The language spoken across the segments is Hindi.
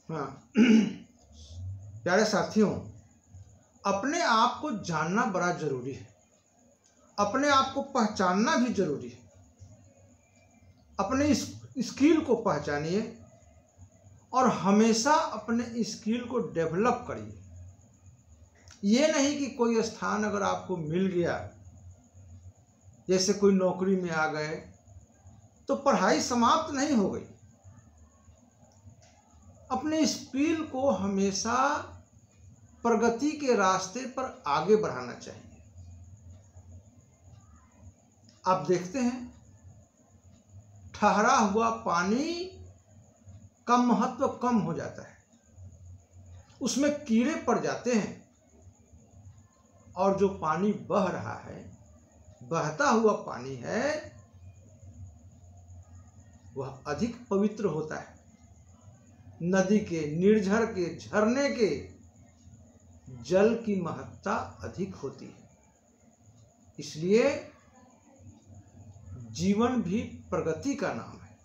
हाँ प्यारे साथियों, अपने आप को जानना बड़ा जरूरी है, अपने आप को पहचानना भी जरूरी है। अपने स्किल को पहचानिए और हमेशा अपने स्किल को डेवलप करिए। ये नहीं कि कोई स्थान अगर आपको मिल गया, जैसे कोई नौकरी में आ गए, तो पढ़ाई समाप्त नहीं हो गई। अपने स्किल को हमेशा प्रगति के रास्ते पर आगे बढ़ाना चाहिए। आप देखते हैं ठहरा हुआ पानी का महत्व कम हो जाता है, उसमें कीड़े पड़ जाते हैं, और जो पानी बह रहा है, बहता हुआ पानी है, वह अधिक पवित्र होता है। नदी के, निर्झर के, झरने के जल की महत्ता अधिक होती है। इसलिए जीवन भी प्रगति का नाम है,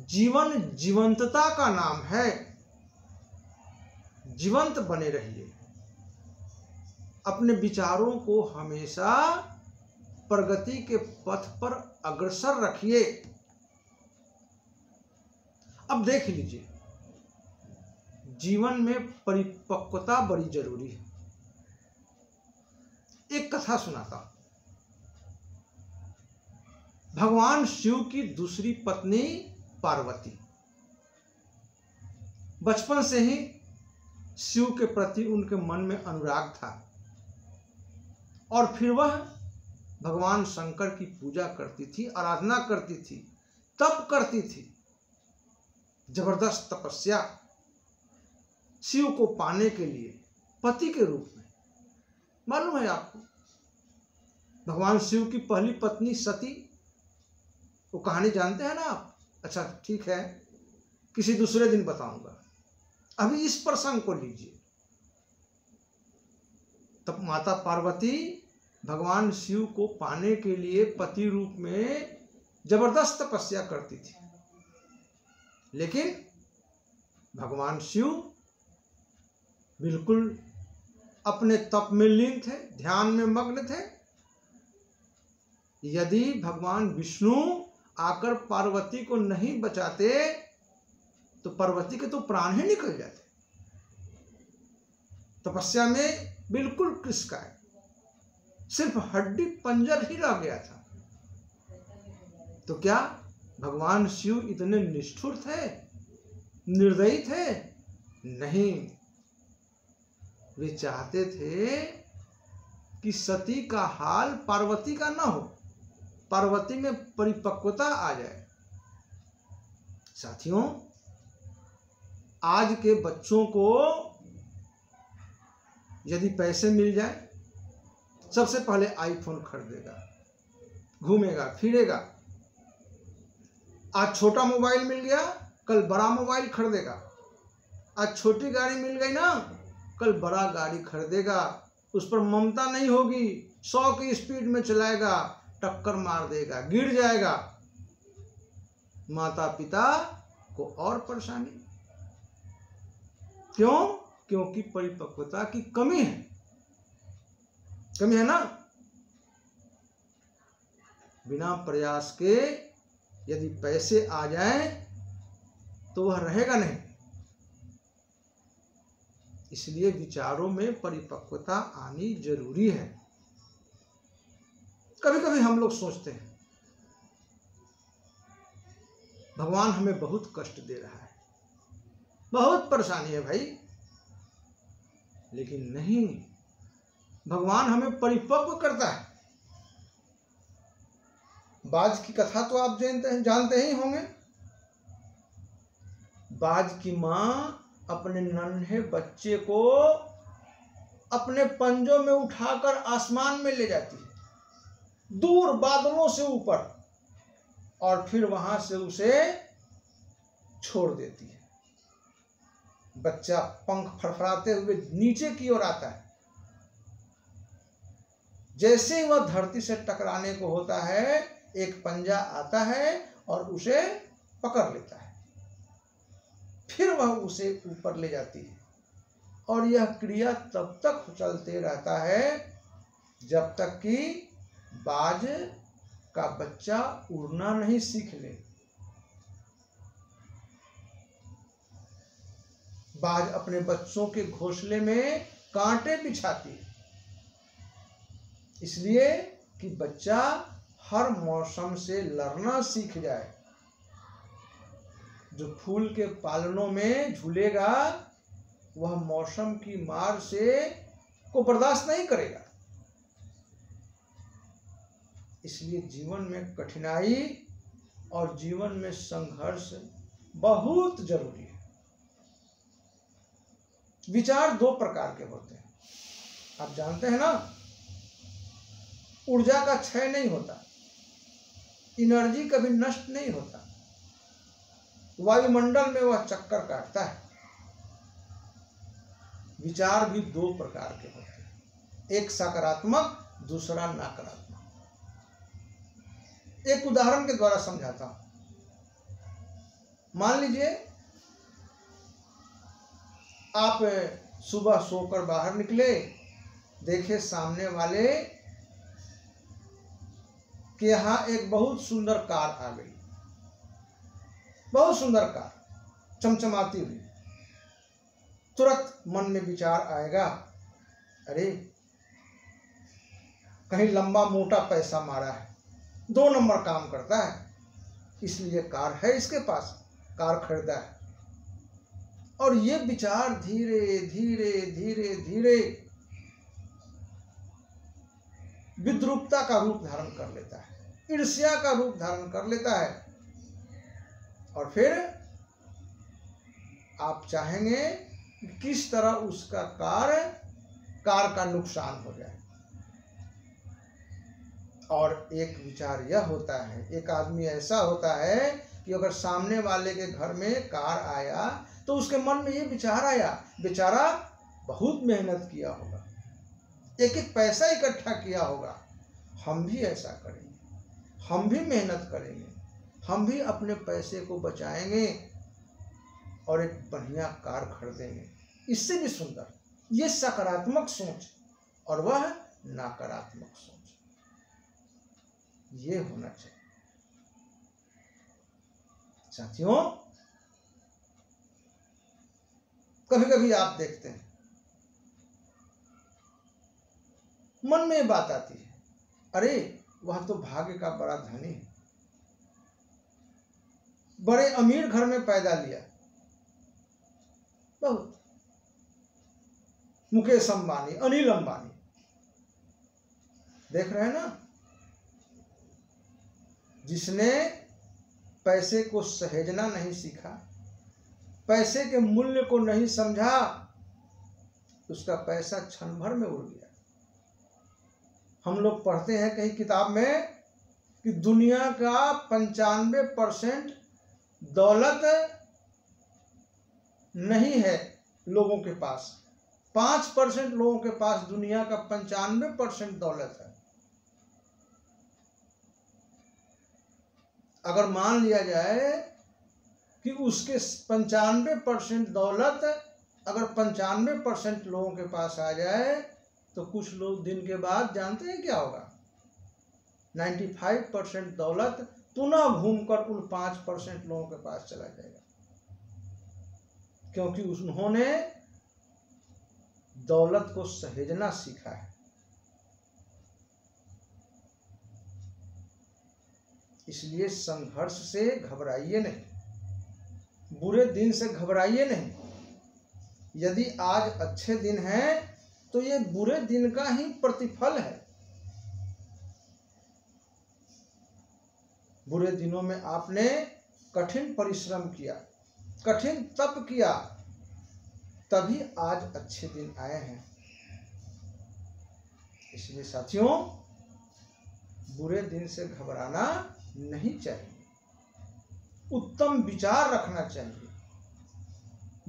जीवन जीवंतता का नाम है। जीवंत बने रहिए, अपने विचारों को हमेशा प्रगति के पथ पर अग्रसर रखिए। अब देख लीजिए, जीवन में परिपक्वता बड़ी जरूरी है। एक कथा सुनाता हूं। भगवान शिव की दूसरी पत्नी पार्वती बचपन से ही शिव के प्रति उनके मन में अनुराग था, और फिर वह भगवान शंकर की पूजा करती थी, आराधना करती थी, तप करती थी, जबरदस्त तपस्या शिव को पाने के लिए पति के रूप में। मालूम है आपको, भगवान शिव की पहली पत्नी सती, वो कहानी जानते हैं ना आप? अच्छा ठीक है, किसी दूसरे दिन बताऊंगा, अभी इस प्रसंग को लीजिए। तब माता पार्वती भगवान शिव को पाने के लिए पति रूप में जबरदस्त तपस्या करती थी, लेकिन भगवान शिव बिल्कुल अपने तप में लीन थे, ध्यान में मग्न थे। यदि भगवान विष्णु आकर पार्वती को नहीं बचाते तो पार्वती के तो प्राण ही निकल जाते। तपस्या में बिल्कुल कृशकाय, सिर्फ हड्डी पंजर ही रह गया था। तो क्या भगवान शिव इतने निष्ठुर थे, निर्दयी थे? नहीं, वे चाहते थे कि सती का हाल पार्वती का न हो, पार्वती में परिपक्वता आ जाए। साथियों, आज के बच्चों को यदि पैसे मिल जाए, सबसे पहले आईफोन खरीदेगा, घूमेगा फिरेगा। आज छोटा मोबाइल मिल गया, कल बड़ा मोबाइल खरीदेगा। आज छोटी गाड़ी मिल गई ना, कल बड़ा गाड़ी खरीदेगा। उस पर ममता नहीं होगी, 100 की स्पीड में चलाएगा, टक्कर मार देगा, गिर जाएगा। माता पिता को और परेशानी। क्यों? क्योंकि परिपक्वता की कमी है, कमी है ना। बिना प्रयास के यदि पैसे आ जाएं तो वह रहेगा नहीं। इसलिए विचारों में परिपक्वता आनी जरूरी है। कभी कभी हम लोग सोचते हैं भगवान हमें बहुत कष्ट दे रहा है, बहुत परेशानी है भाई, लेकिन नहीं, भगवान हमें परिपक्व करता है। बाज की कथा तो आप जानते ही होंगे। बाज की मां अपने नन्हे बच्चे को अपने पंजों में उठाकर आसमान में ले जाती है, दूर बादलों से ऊपर, और फिर वहां से उसे छोड़ देती है। बच्चा पंख फड़फड़ाते हुए नीचे की ओर आता है। जैसे ही वह धरती से टकराने को होता है, एक पंजा आता है और उसे पकड़ लेता है। फिर वह उसे ऊपर ले जाती है, और यह क्रिया तब तक चलते रहता है जब तक कि बाज का बच्चा उड़ना नहीं सीख ले। बाज अपने बच्चों के घोंसले में कांटे बिछाती है, इसलिए कि बच्चा हर मौसम से लड़ना सीख जाए। जो फूल के पालनों में झूलेगा वह मौसम की मार से को बर्दाश्त नहीं करेगा। इसलिए जीवन में कठिनाई और जीवन में संघर्ष बहुत जरूरी है। विचार दो प्रकार के होते हैं, आप जानते हैं ना। ऊर्जा का क्षय नहीं होता, एनर्जी कभी नष्ट नहीं होता, वायुमंडल में वह चक्कर काटता है। विचार भी दो प्रकार के होते हैं, एक सकारात्मक, दूसरा नकारात्मक। एक उदाहरण के द्वारा समझाता हूं। मान लीजिए आप सुबह सोकर बाहर निकले, देखे सामने वाले के यहां एक बहुत सुंदर कार आ गई, बहुत सुंदर कार चमचमाती हुई। तुरंत मन में विचार आएगा, अरे कहीं लंबा मोटा पैसा मारा है, 2 नंबर काम करता है, इसलिए कार है इसके पास, कार खरीदा है। और ये विचार धीरे धीरे धीरे धीरे विद्रूपता का रूप धारण कर लेता है, ईर्ष्या का रूप धारण कर लेता है, और फिर आप चाहेंगे कि किस तरह उसका कार का नुकसान हो जाए। और एक विचार यह होता है, एक आदमी ऐसा होता है कि अगर सामने वाले के घर में कार आया तो उसके मन में ये विचार आया, बेचारा बहुत मेहनत किया होगा, एक एक पैसा इकट्ठा किया होगा, हम भी ऐसा करेंगे, हम भी मेहनत करेंगे, हम भी अपने पैसे को बचाएंगे और एक बढ़िया कार खरीदेंगे। इससे भी सुंदर ये सकारात्मक सोच, और वह नकारात्मक सोच, ये होना चाहिए। साथियों, कभी कभी आप देखते हैं मन में बात आती है, अरे वह तो भाग्य का बड़ा धनी है, बड़े अमीर घर में पैदा लिया, बहुत मुकेश अंबानी, अनिल अंबानी, देख रहे हैं ना। जिसने पैसे को सहेजना नहीं सीखा, पैसे के मूल्य को नहीं समझा, उसका पैसा क्षण भर में उड़ गया। हम लोग पढ़ते हैं कहीं किताब में कि दुनिया का 95% दौलत नहीं है लोगों के पास, 5% लोगों के पास दुनिया का 95% दौलत है। अगर मान लिया जाए कि उसके 95% दौलत अगर 95% लोगों के पास आ जाए, तो कुछ लोग दिन के बाद जानते हैं क्या होगा, 95% दौलत पुनः घूमकर उन 5% लोगों के पास चला जाएगा, क्योंकि उन्होंने दौलत को सहेजना सीखा है। इसलिए संघर्ष से घबराइए नहीं, बुरे दिन से घबराइए नहीं। यदि आज अच्छे दिन हैं तो ये बुरे दिन का ही प्रतिफल है। बुरे दिनों में आपने कठिन परिश्रम किया, कठिन तप किया, तभी आज अच्छे दिन आए हैं। इसलिए साथियों, बुरे दिन से घबराना नहीं चाहिए, उत्तम विचार रखना चाहिए,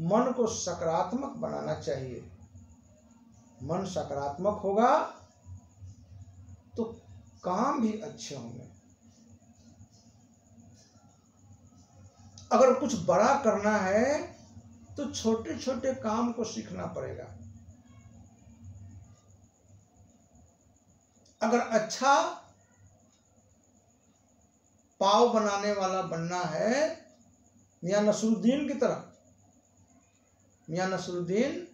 मन को सकारात्मक बनाना चाहिए। मन सकारात्मक होगा तो काम भी अच्छे होंगे। अगर कुछ बड़ा करना है तो छोटे छोटे काम को सीखना पड़ेगा। अगर अच्छा पाव बनाने वाला बनना है, मियां नसरुद्दीन की तरह, मियां नसरुद्दीन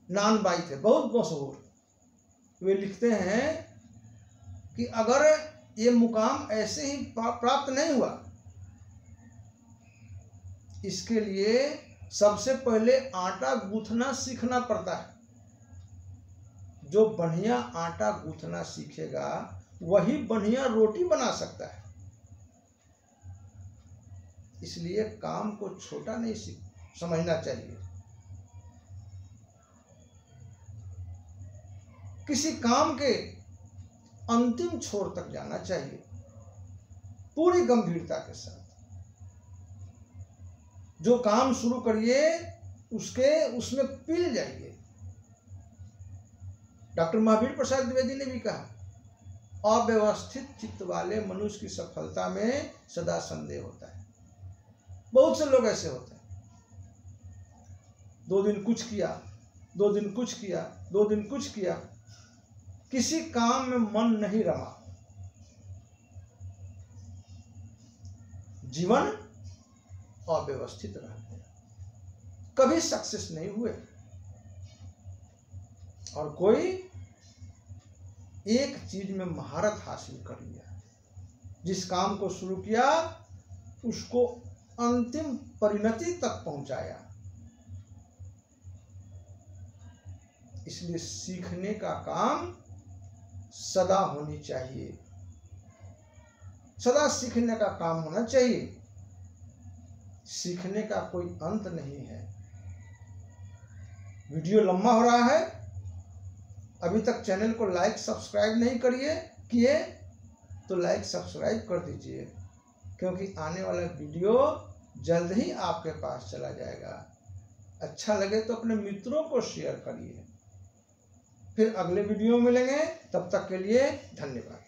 नान बाई थे, बहुत मशहूर। वे लिखते हैं कि अगर ये मुकाम ऐसे ही प्राप्त नहीं हुआ, इसके लिए सबसे पहले आटा गूंथना सीखना पड़ता है। जो बढ़िया आटा गूंथना सीखेगा वही बढ़िया रोटी बना सकता है। इसलिए काम को छोटा नहीं समझना चाहिए। किसी काम के अंतिम छोर तक जाना चाहिए पूरी गंभीरता के साथ। जो काम शुरू करिए उसमें पिल जाइए। डॉक्टर महावीर प्रसाद द्विवेदी ने भी कहा, अव्यवस्थित चित्त वाले मनुष्य की सफलता में सदा संदेह होता है। बहुत से लोग ऐसे होते हैं, 2 दिन कुछ किया, 2 दिन कुछ किया, 2 दिन कुछ किया, किसी काम में मन नहीं रमा, जीवन अव्यवस्थित रह गया, कभी सक्सेस नहीं हुए। और कोई एक चीज में महारत हासिल कर लिया, जिस काम को शुरू किया उसको अंतिम परिणति तक पहुंचाया। इसलिए सीखने का काम सदा होनी चाहिए, सदा सीखने का काम होना चाहिए। सीखने का कोई अंत नहीं है। वीडियो लंबा हो रहा है, अभी तक चैनल को लाइक सब्सक्राइब नहीं किए तो लाइक सब्सक्राइब कर दीजिए, क्योंकि आने वाला वीडियो जल्द ही आपके पास चला जाएगा। अच्छा लगे तो अपने मित्रों को शेयर करिए। फिर अगले वीडियो में मिलेंगे, तब तक के लिए धन्यवाद।